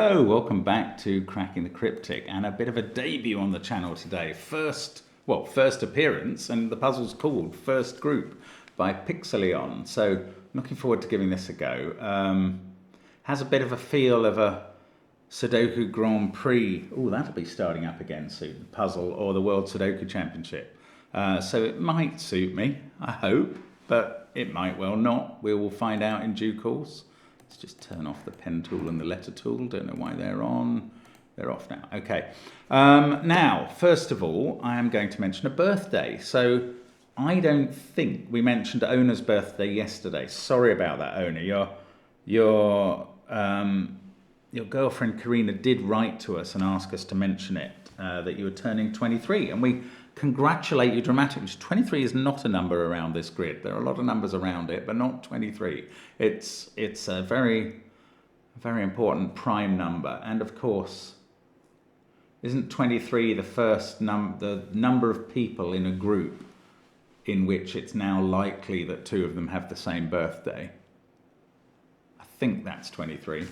Hello, welcome back to Cracking the Cryptic, and a bit of a debut on the channel today. First appearance, and the puzzle's called First Group by Pixelion. So looking forward to giving this a go. Has a bit of a feel of a Sudoku Grand Prix. Oh, that'll be starting up again soon. Puzzle or the World Sudoku Championship. So it might suit me, I hope, but it might well not. We will find out in due course. Let's just turn off the pen tool and the letter tool. Don't know why they're on. They're off now. Okay. Now, first of all, I am going to mention a birthday. So I don't think we mentioned Ona's birthday yesterday. Sorry about that, Ona. Your girlfriend Karina did write to us and ask us to mention it, that you were turning 23, and we congratulate you dramatically. 23 is not a number around this grid. There are a lot of numbers around it, but not 23. It's a very, very important prime number, and of course, isn't 23 the number of people in a group in which it's now likely that two of them have the same birthday? I think that's 23.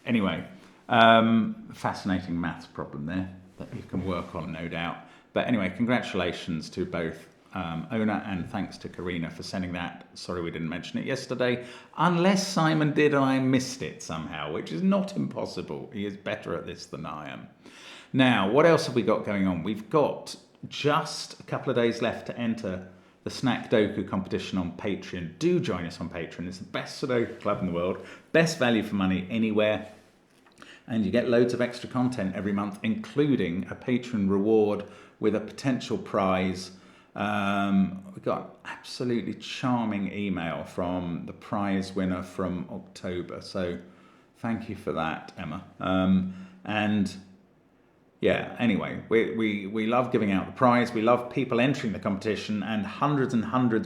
Anyway, fascinating maths problem there that you can work on, no doubt. But anyway, congratulations to both Ona, and thanks to Karina for sending that. Sorry we didn't mention it yesterday, unless Simon did and I missed it somehow, which is not impossible. He is better at this than I am. Now, what else have we got going on? We've got just a couple of days left to enter the SUDOKU competition on Patreon. Do join us on Patreon. It's the best Sudoku club in the world, best value for money anywhere, and you get loads of extra content every month, including a Patreon reward with a potential prize. We got absolutely charming email from the prize winner from October, so thank you for that, Emma. And yeah, anyway, we love giving out the prize. We love people entering the competition, and hundreds,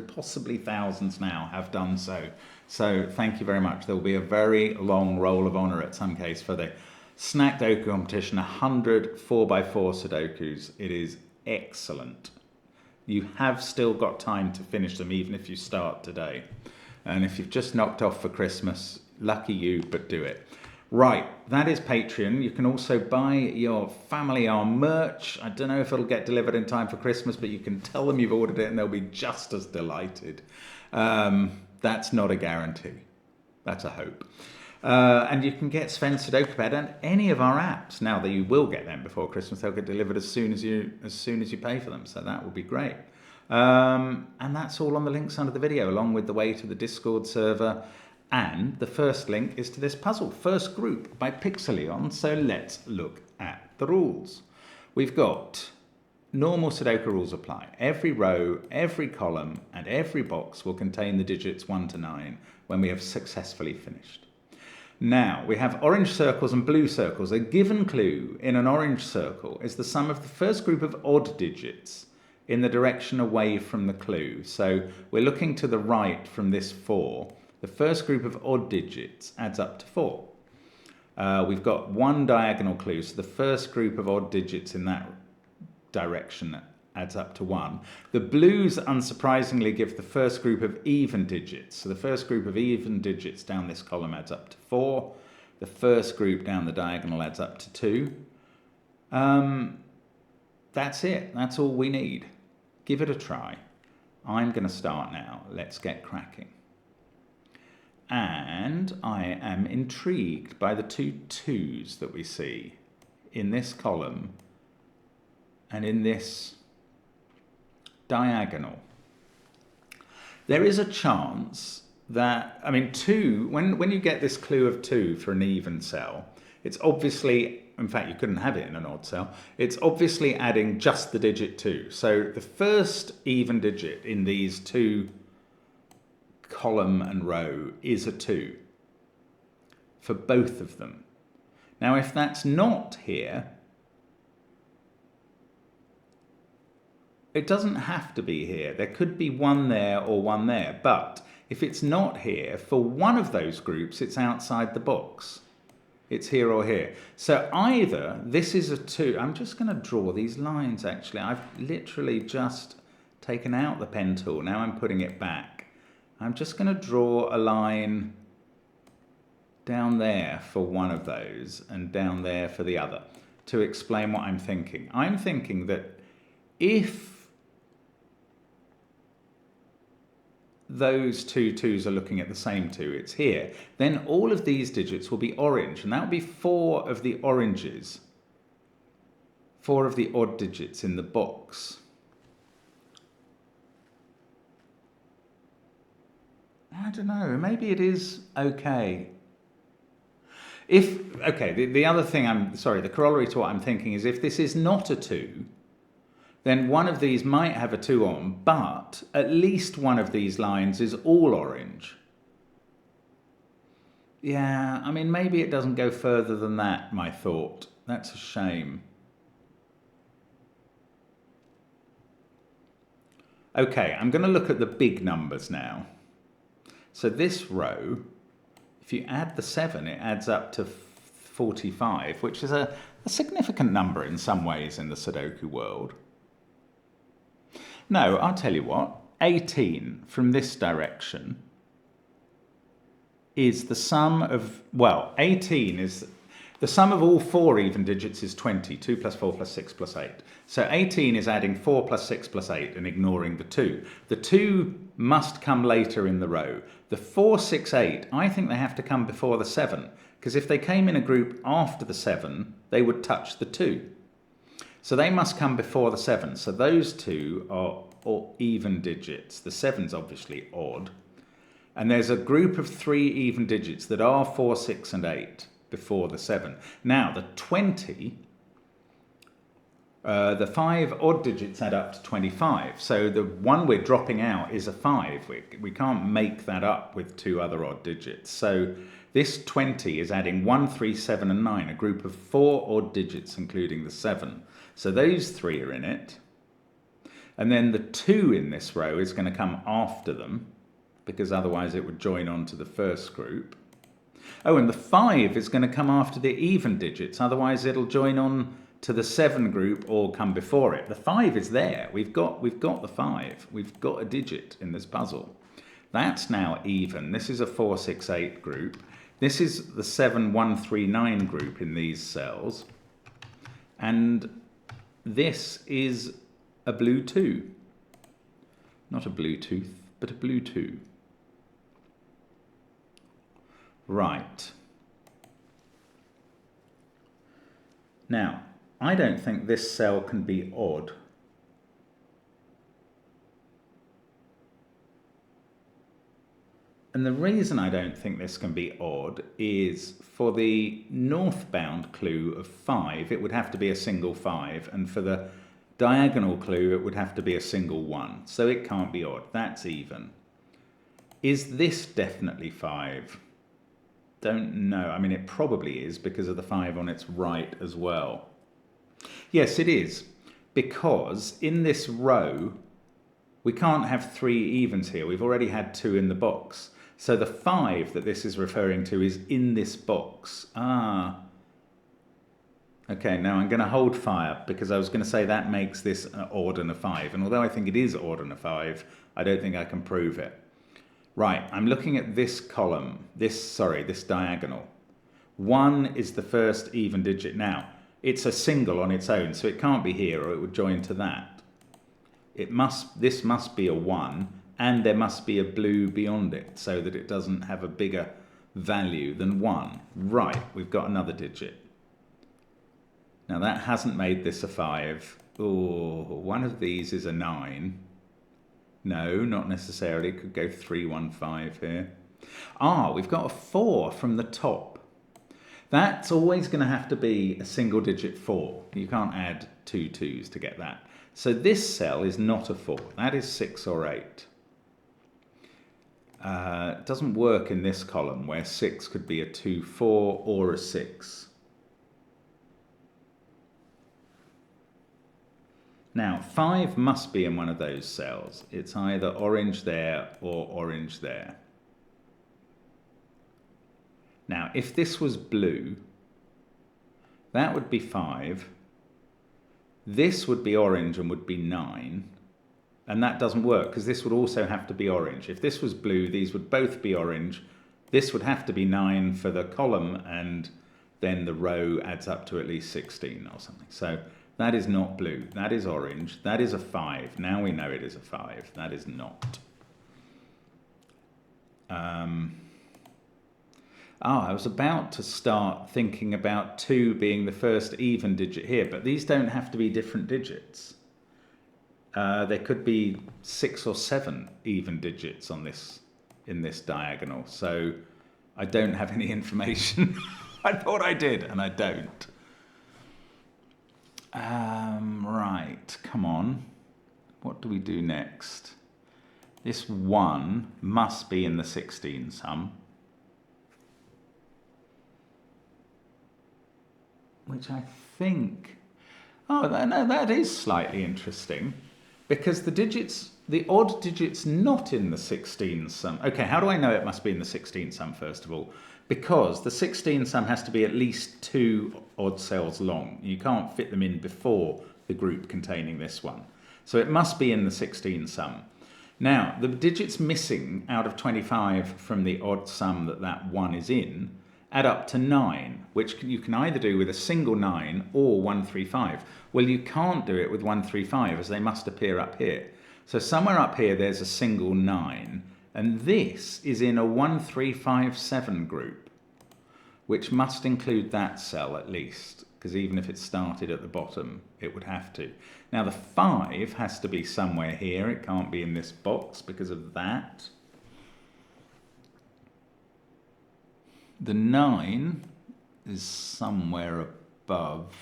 possibly thousands now have done so. So thank you very much. There will be a very long roll of honour at some case for the SUDOKU competition, 100 4x4 Sudokus. It is excellent. You have still got time to finish them, even if you start today. And if you've just knocked off for Christmas, lucky you, but do it. Right, that is Patreon. You can also buy your family our merch. I don't know if it'll get delivered in time for Christmas, but you can tell them you've ordered it and they'll be just as delighted. That's not a guarantee. That's a hope. And you can get Sven's SUDOKU PAD and any of our apps. Now that you will get them before Christmas, they'll get delivered as soon as you pay for them. So that will be great. And that's all on the links under the video, along with the way to the Discord server. And the first link is to this puzzle, First Group by Pixelion. So let's look at the rules. We've got normal Sudoku rules apply. Every row, every column, and every box will contain the digits 1 to 9 when we have successfully finished. Now, we have orange circles and blue circles. A given clue in an orange circle is the sum of the first group of odd digits in the direction away from the clue. So we're looking to the right from this 4. The first group of odd digits adds up to 4. We've got one diagonal clue, so the first group of odd digits in that direction adds up to 1. The blues, unsurprisingly, give the first group of even digits. So the first group of even digits down this column adds up to 4. The first group down the diagonal adds up to 2. That's it. That's all we need. Give it a try. I'm going to start now. Let's get cracking. And I am intrigued by the two 2s that we see in this column and in this diagonal. There is a chance that, 2, when you get this clue of 2 for an even cell, it's obviously, in fact, you couldn't have it in an odd cell, it's obviously adding just the digit 2. So the first even digit in these 2 column and row is a 2 for both of them. Now, if that's not here, it doesn't have to be here. There could be one there or one there, but if it's not here, for one of those groups, it's outside the box. It's here or here. So either this is a 2. I'm just going to draw these lines, actually. I've literally just taken out the pen tool. Now I'm putting it back. I'm just going to draw a line down there for one of those and down there for the other to explain what I'm thinking. I'm thinking that if those two twos are looking at the same two, it's here, then all of these digits will be orange, and that would be 4 of the oranges, 4 of the odd digits in the box. I don't know, maybe it is okay. The other thing the corollary to what I'm thinking is if this is not a 2, then one of these might have a 2 on, but at least one of these lines is all orange. Yeah, I mean, maybe it doesn't go further than that, my thought. That's a shame. Okay, I'm going to look at the big numbers now. So this row, if you add the 7, it adds up to 45, which is a significant number in some ways in the Sudoku world. No, I'll tell you what, 18 from this direction is the sum of, 18 is, the sum of all 4 even digits is 20, 2 plus 4 plus 6 plus 8. So 18 is adding 4 plus 6 plus 8 and ignoring the 2. The 2 must come later in the row. The 4, 6, 8, I think they have to come before the 7, because if they came in a group after the 7, they would touch the 2. So they must come before the 7. So those 2 are even digits. The 7's obviously odd. And there's a group of 3 even digits that are 4, 6, and 8 before the 7. Now, the 20, the 5 odd digits add up to 25. So the one we're dropping out is a 5. We can't make that up with 2 other odd digits. So this 20 is adding 1, 3, 7, and 9, a group of 4 odd digits, including the 7. So those 3 are in it. And then the 2 in this row is going to come after them, because otherwise it would join on to the first group. Oh, and the 5 is going to come after the even digits, otherwise it'll join on to the 7 group or come before it. The 5 is there. We've got the 5. We've got a digit in this puzzle. That's now even. This is a 4, 6, 8 group. This is the 7, 1, 3, 9 group in these cells. And this is a blue 2. Not a Bluetooth, but a blue 2. Right. Now, I don't think this cell can be odd. And the reason I don't think this can be odd is for the northbound clue of 5, it would have to be a single 5, and for the diagonal clue, it would have to be a single 1. So it can't be odd. That's even. Is this definitely 5? Don't know. I mean, it probably is because of the 5 on its right as well. Yes, it is. Because in this row, we can't have 3 evens here. We've already had 2 in the box. So the 5 that this is referring to is in this box. Ah. Okay, now I'm going to hold fire because I was going to say that makes this an odd and a 5. And although I think it is odd and a 5, I don't think I can prove it. Right, I'm looking at this column, this diagonal. 1 is the first even digit. Now, it's a single on its own, so it can't be here or it would join to that. This must be a 1, and there must be a blue beyond it so that it doesn't have a bigger value than 1. Right, we've got another digit. Now that hasn't made this a 5. Oh, one of these is a 9. No, not necessarily. It could go 3, 1, 5 here. Ah, we've got a 4 from the top. That's always going to have to be a single digit 4. You can't add 2 2s to get that. So this cell is not a 4. That is 6 or 8. It doesn't work in this column where 6 could be a 2, 4 or a 6. Now, 5 must be in one of those cells. It's either orange there or orange there. Now, if this was blue, that would be 5. This would be orange and would be 9. And that doesn't work because this would also have to be orange. If this was blue, these would both be orange. This would have to be 9 for the column, and then the row adds up to at least 16 or something. So that is not blue. That is orange. That is a 5. Now we know it is a 5. That is not. I was about to start thinking about 2 being the first even digit here, but these don't have to be different digits. There could be 6 or 7 even digits on this, in this diagonal. So I don't have any information. I thought I did, and I don't. Right, come on. What do we do next? This 1 must be in the 16 sum, which I think, oh no, that is slightly interesting, because the digits, the odd digits not in the 16 sum. Okay, how do I know it must be in the 16 sum first of all? Because the 16 sum has to be at least 2 odd cells long. You can't fit them in before the group containing this one. So it must be in the 16 sum. Now, the digits missing out of 25 from the odd sum that 1 is in add up to 9, which you can either do with a single 9 or 135. Well, you can't do it with 135, as they must appear up here. So somewhere up here there's a single 9, and this is in a 1357 group, which must include that cell at least, because even if it started at the bottom, it would have to. Now the 5 has to be somewhere here. It can't be in this box because of that. The 9 is somewhere above.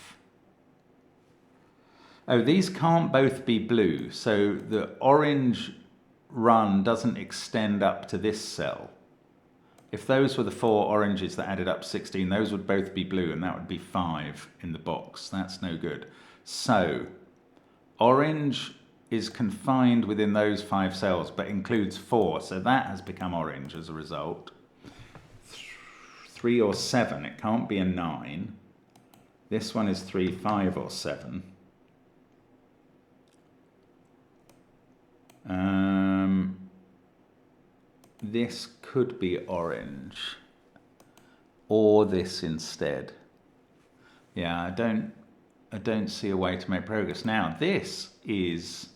Oh, these can't both be blue, so the orange run doesn't extend up to this cell. If those were the 4 oranges that added up 16, those would both be blue, and that would be 5 in the box. That's no good. So orange is confined within those 5 cells, but includes 4, so that has become orange as a result. 3 or 7, it can't be a 9. This one is 3, 5 or 7. This could be orange, or this instead. Yeah, I don't see a way to make progress. Now this is,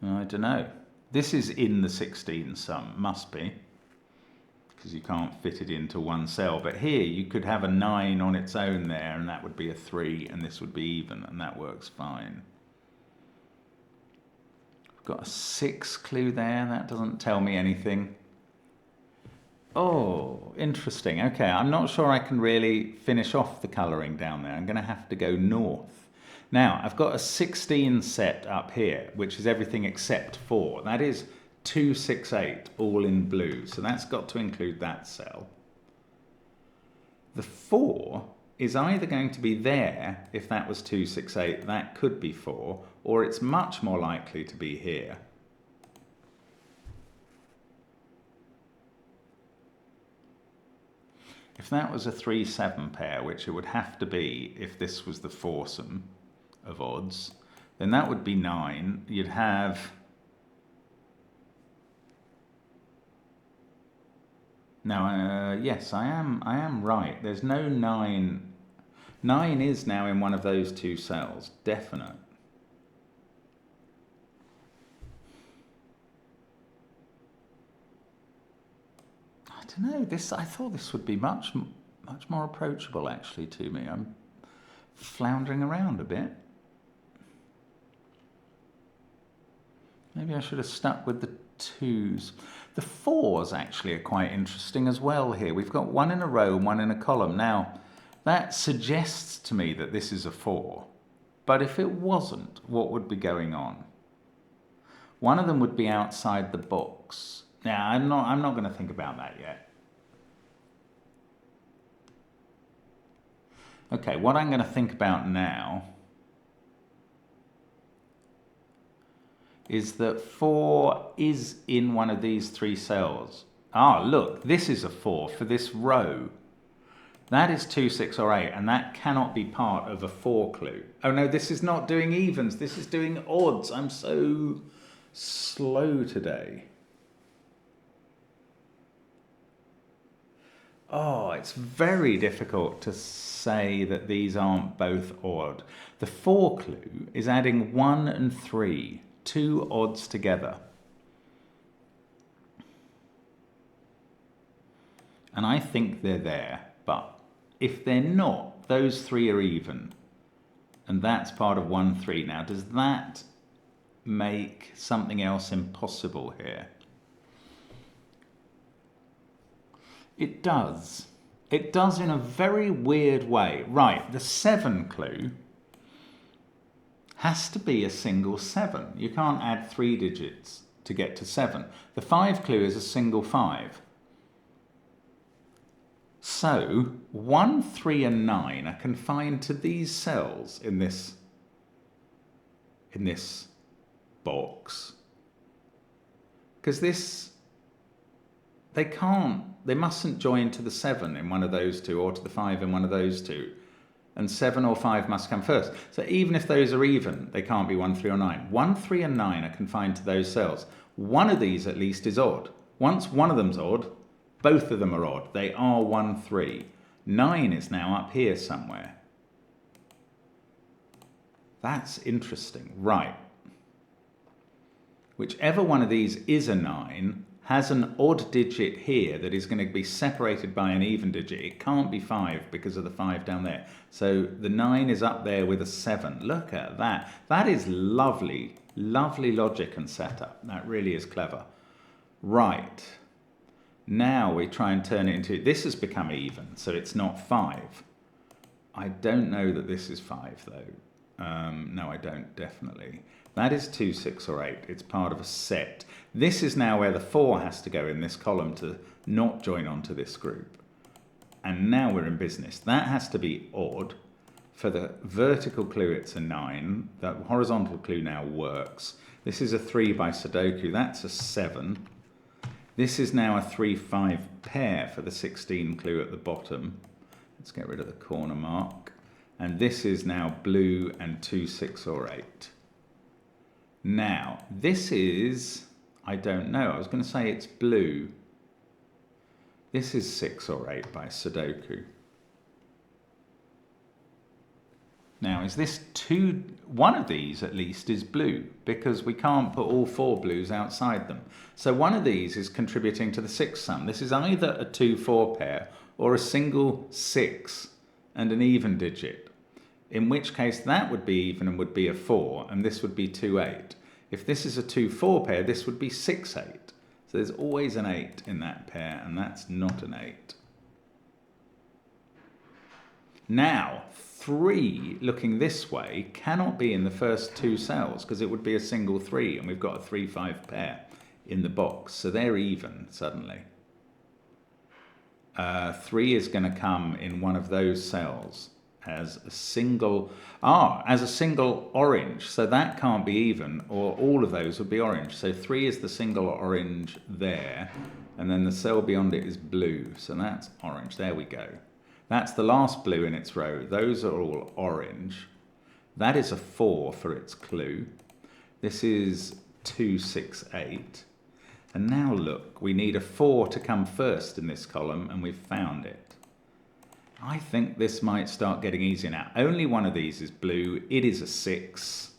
I don't know. This is in the 16 sum, must be, because you can't fit it into one cell. But here you could have a 9 on its own there, and that would be a 3, and this would be even, and that works fine. Got a 6 clue there. That doesn't tell me anything. Oh, interesting. Okay, I'm not sure I can really finish off the colouring down there. I'm going to have to go north. Now, I've got a 16 set up here, which is everything except 4. That is 2, 6, 8, all in blue. So that's got to include that cell. The 4 is either going to be there, if that was 2, 6, 8, that could be 4, or it's much more likely to be here. If that was a 3, 7 pair, which it would have to be if this was the foursome of odds, then that would be 9. You'd have now, yes, I am right. There's no 9. 9 is now in one of those 2 cells, definite. I don't know. I thought this would be much more approachable actually to me. I'm floundering around a bit. Maybe I should have stuck with the 2s. The 4s actually are quite interesting as well here. We've got 1 in a row and 1 in a column. Now, that suggests to me that this is a 4. But if it wasn't, what would be going on? One of them would be outside the box. Now, I'm not going to think about that yet. Okay, what I'm going to think about now is that 4 is in one of these 3 cells. Ah, look, this is a 4 for this row. That is 2, 6 or 8, and that cannot be part of a 4 clue. Oh no, this is not doing evens, this is doing odds. I'm so slow today. Oh, it's very difficult to say that these aren't both odd. The 4 clue is adding 1 and 3, 2 odds together. And I think they're there, but if they're not, those 3 are even. And that's part of 1, 3. Now, does that make something else impossible here? It does. It does in a very weird way. Right, the 7 clue has to be a single 7. You can't add 3 digits to get to 7. The 5 clue is a single 5. So 1, 3 and 9 are confined to these cells in this box. Because they mustn't join to the 7 in one of those two or to the 5 in one of those two. And 7 or 5 must come first. So even if those are even, they can't be 1, 3 or 9. 1, 3 and 9 are confined to those cells. One of these at least is odd. Once one of them's odd, both of them are odd. They are 1, 3. 9 is now up here somewhere. That's interesting. Right. Whichever one of these is a 9 has an odd digit here that is going to be separated by an even digit. It can't be 5 because of the 5 down there. So the 9 is up there with a 7. Look at that. That is lovely, lovely logic and setup. That really is clever. Right. Now we try and turn it into, this has become even, so it's not 5. I don't know that this is 5 though. No, I don't, definitely. That is 2, 6 or 8. It's part of a set. This is now where the 4 has to go in this column to not join onto this group. And now we're in business. That has to be odd. For the vertical clue, it's a 9. The horizontal clue now works. This is a 3 by Sudoku. That's a 7. This is now a 3, 5 pair for the 16 clue at the bottom. Let's get rid of the corner mark. And this is now blue and 2, 6 or 8. Now, this is, I don't know, I was going to say it's blue. This is 6 or 8 by Sudoku. Now, is this one of these at least is blue, because we can't put all 4 blues outside them. So one of these is contributing to the 6 sum. This is either a 2, 4 pair or a single 6 and an even digit, in which case that would be even and would be a 4, and this would be 2, 8. If this is a 2, 4 pair, this would be 6, 8. So there's always an 8 in that pair, and that's not an 8. Now, 3, looking this way, cannot be in the first 2 cells because it would be a single 3, and we've got a 3, 5 pair in the box, so they're even suddenly. 3 is going to come in one of those cells as a single, orange, so that can't be even, or all of those would be orange. So 3 is the single orange there, and then the cell beyond it is blue, so that's orange. There we go. That's the last blue in its row. Those are all orange. That is a 4 for its clue. This is 2, 6, 8. And now look, we need a 4 to come first in this column, and we've found it. I think this might start getting easier now. Only one of these is blue. It is a 6.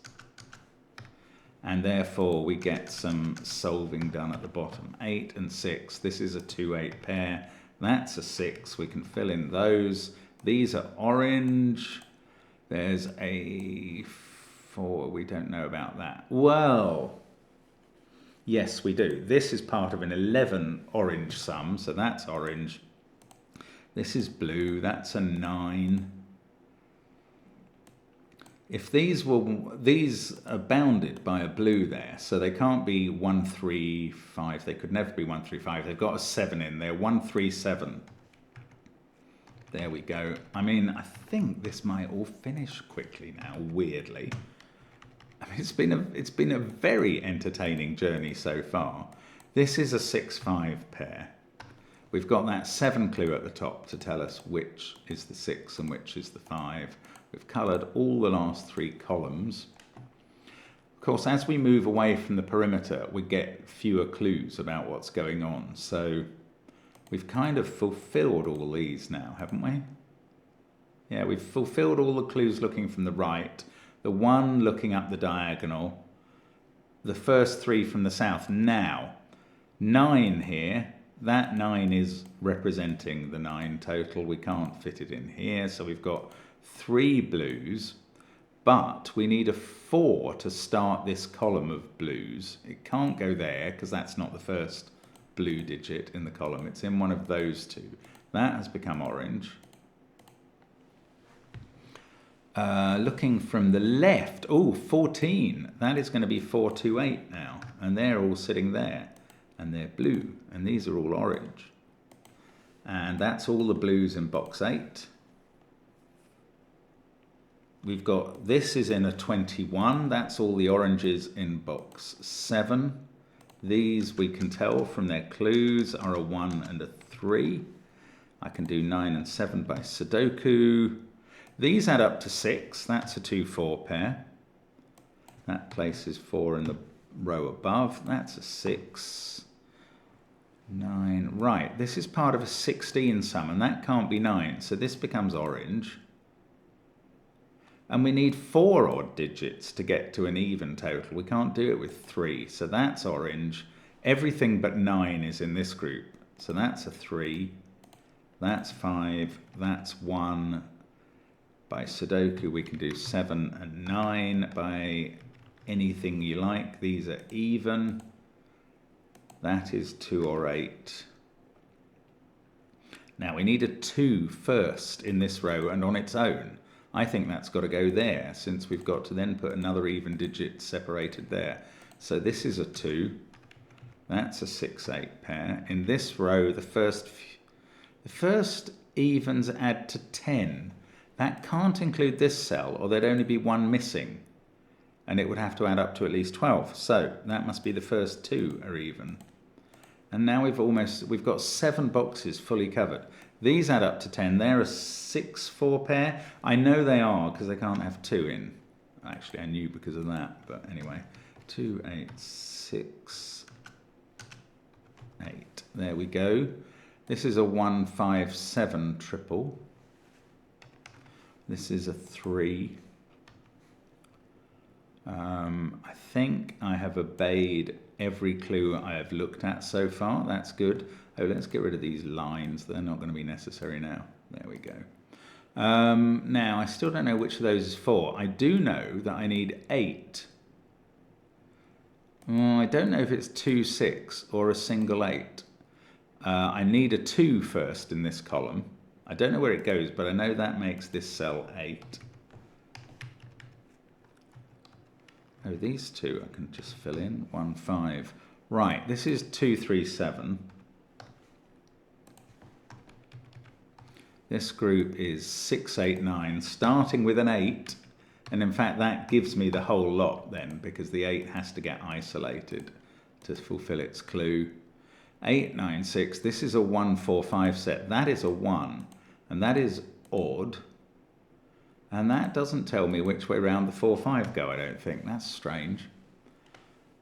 And therefore we get some solving done at the bottom. 8 and 6. This is a 2, 8 pair. That's a 6. We can fill in those. These are orange. There's a 4. We don't know about that. Well, yes, we do. This is part of an 11 orange sum, so that's orange. This is blue. That's a 9. If these are bounded by a blue there, so they can't be 1, 3, 5. They could never be 1, 3, 5. They've got a 7 in there. 1, 3, 7. There we go. I mean, I think this might all finish quickly now, weirdly. I mean, it's been a very entertaining journey so far. This is a 6, 5 pair. We've got that 7 clue at the top to tell us which is the 6 and which is the 5. We've coloured all the last 3 columns. Of course, as we move away from the perimeter, we get fewer clues about what's going on. So we've kind of fulfilled all these now, haven't we? Yeah, we've fulfilled all the clues looking from the right, the one looking up the diagonal, the first 3 from the south. Now, 9 here, that 9 is representing the 9 total. We can't fit it in here, so we've got 3 blues, but we need a 4 to start this column of blues. It can't go there because that's not the first blue digit in the column. It's in one of those 2. That has become orange. Looking from the left, oh, 14. That is going to be 4, 2, 8 now. And they're all sitting there. And they're blue. And these are all orange. And that's all the blues in box 8. We've got, this is in a 21. That's all the oranges in box 7. These, we can tell from their clues, are a 1 and a 3. I can do 9 and 7 by Sudoku. These add up to 6. That's a 2-4 pair. That places 4 in the row above. That's a 6. 9. Right, this is part of a 16 sum, and that can't be 9. So this becomes orange. And we need 4 odd digits to get to an even total. We can't do it with 3. So that's orange. Everything but 9 is in this group. So that's a 3. That's 5. That's 1. By Sudoku, we can do 7 and 9 by anything you like. These are even. That is 2 or 8. Now we need a 2 first in this row and on its own. I think that's got to go there, since we've got to then put another even digit separated there. So this is a 2. That's a 6-8 pair. In this row, the first evens add to 10. That can't include this cell, or there'd only be 1 missing. And it would have to add up to at least 12. So that must be the first 2 are even. And now we've got 7 boxes fully covered. These add up to 10. They're a 6-4 pair. I know they are because they can't have 2 in. Actually, I knew because of that. But anyway, 2, 8, 6, 8. There we go. This is a 1, 5, 7 triple. This is a 3. I think I have obeyed every clue I have looked at so far. That's good. Oh, let's get rid of these lines. They're not going to be necessary now. There we go. Now, I still don't know which of those is 4. I do know that I need 8. I don't know if it's 2, 6 or a single 8. I need a 2 first in this column. I don't know where it goes, but I know that makes this cell 8. Oh, these 2 I can just fill in. 1, 5. Right, this is 2, 3, 7. This group is 6, 8, 9, starting with an 8. And in fact, that gives me the whole lot then, because the 8 has to get isolated to fulfill its clue. 8, 9, 6. This is a 1, 4, 5 set. That is a 1. And that is odd. And that doesn't tell me which way round the 4, 5 go, I don't think. That's strange.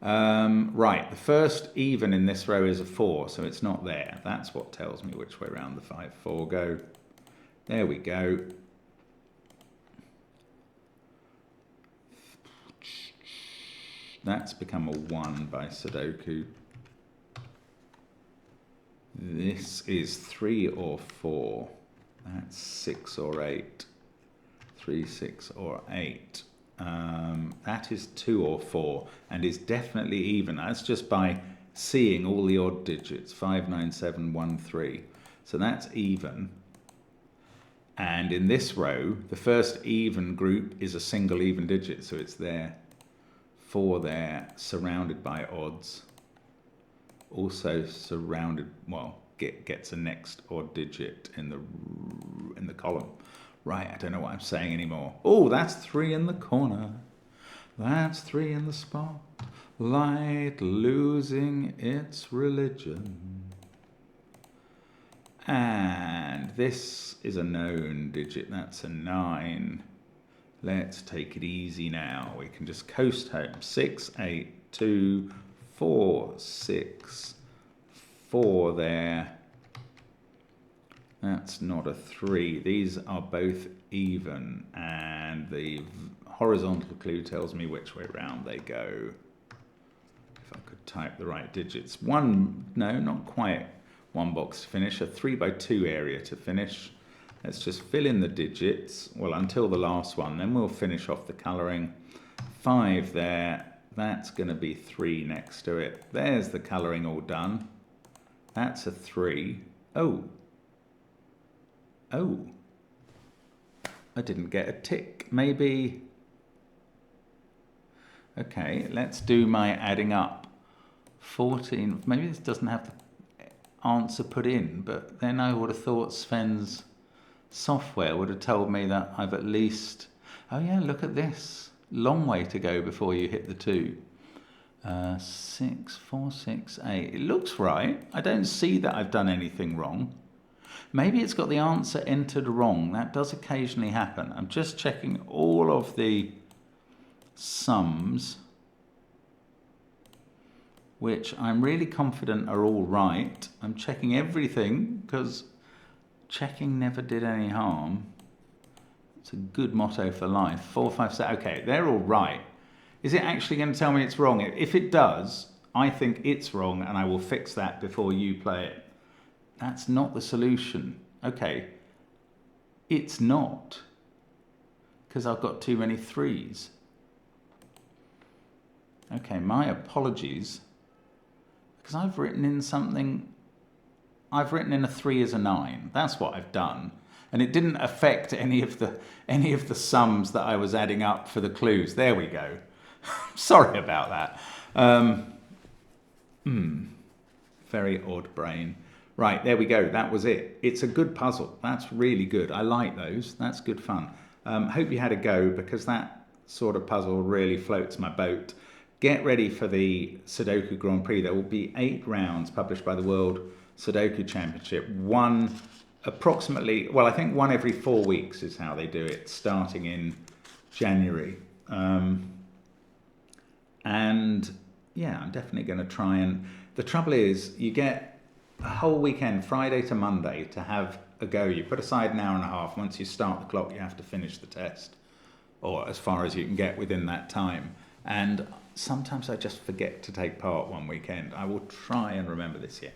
Right, the first even in this row is a 4, so it's not there. That's what tells me which way round the 5, 4 go. There we go. That's become a 1 by Sudoku. This is 3 or 4. That's 6 or 8. 3, 6 or 8. That is 2 or 4 and is definitely even. That's just by seeing all the odd digits. 5, 9, 7, 1, 3. So that's even. And in this row, the first even group is a single even digit, so it's there. 4 there, surrounded by odds. Also surrounded, well, gets a next odd digit in the column. Right, I don't know what I'm saying anymore. Oh, that's 3 in the corner. That's 3 in the spot. Light losing its religion. And this is a known digit. That's a 9. Let's take it easy now. We can just coast home. 6, 8, 2, 4, 6, 4 there. That's not a 3. These are both even, and the horizontal clue tells me which way round they go. If I could type the right digits. One, no, not quite one box to finish, a 3x2 area to finish. Let's just fill in the digits, well, until the last one, then we'll finish off the colouring. 5 there, that's going to be 3 next to it. There's the colouring all done. That's a 3. Oh, I didn't get a tick. Maybe, okay, let's do my adding up. 14, maybe this doesn't have the answer put in, but then I would have thought Sven's software would have told me that I've at least, oh yeah, look at this. Long way to go before you hit the 2. 6, 4, 6, 8. It looks right. I don't see that I've done anything wrong. Maybe it's got the answer entered wrong. That does occasionally happen. I'm just checking all of the sums, which I'm really confident are all right. I'm checking everything because checking never did any harm. It's a good motto for life. 4, 5, 6. Okay, they're all right. Is it actually going to tell me it's wrong? If it does, I think it's wrong and I will fix that before you play it. That's not the solution. Okay, it's not, because I've got too many 3s. Okay, my apologies, because I've written in something, I've written in a 3 as a 9. That's what I've done. And it didn't affect any of the sums that I was adding up for the clues. There we go. Sorry about that. Very odd brain. Right, there we go. That was it. It's a good puzzle. That's really good. I like those. That's good fun. Hope you had a go, because that sort of puzzle really floats my boat. Get ready for the Sudoku Grand Prix. There will be 8 rounds published by the World Sudoku Championship. One approximately, well, I think one every 4 weeks is how they do it, starting in January. And yeah, I'm definitely going to try. And the trouble is, you get a whole weekend, Friday to Monday, to have a go. You put aside an hour and a half. Once you start the clock, you have to finish the test, or as far as you can get within that time. And sometimes I just forget to take part one weekend. I will try and remember this year.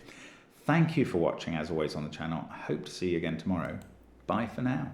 Thank you for watching, as always, on the channel. I hope to see you again tomorrow. Bye for now.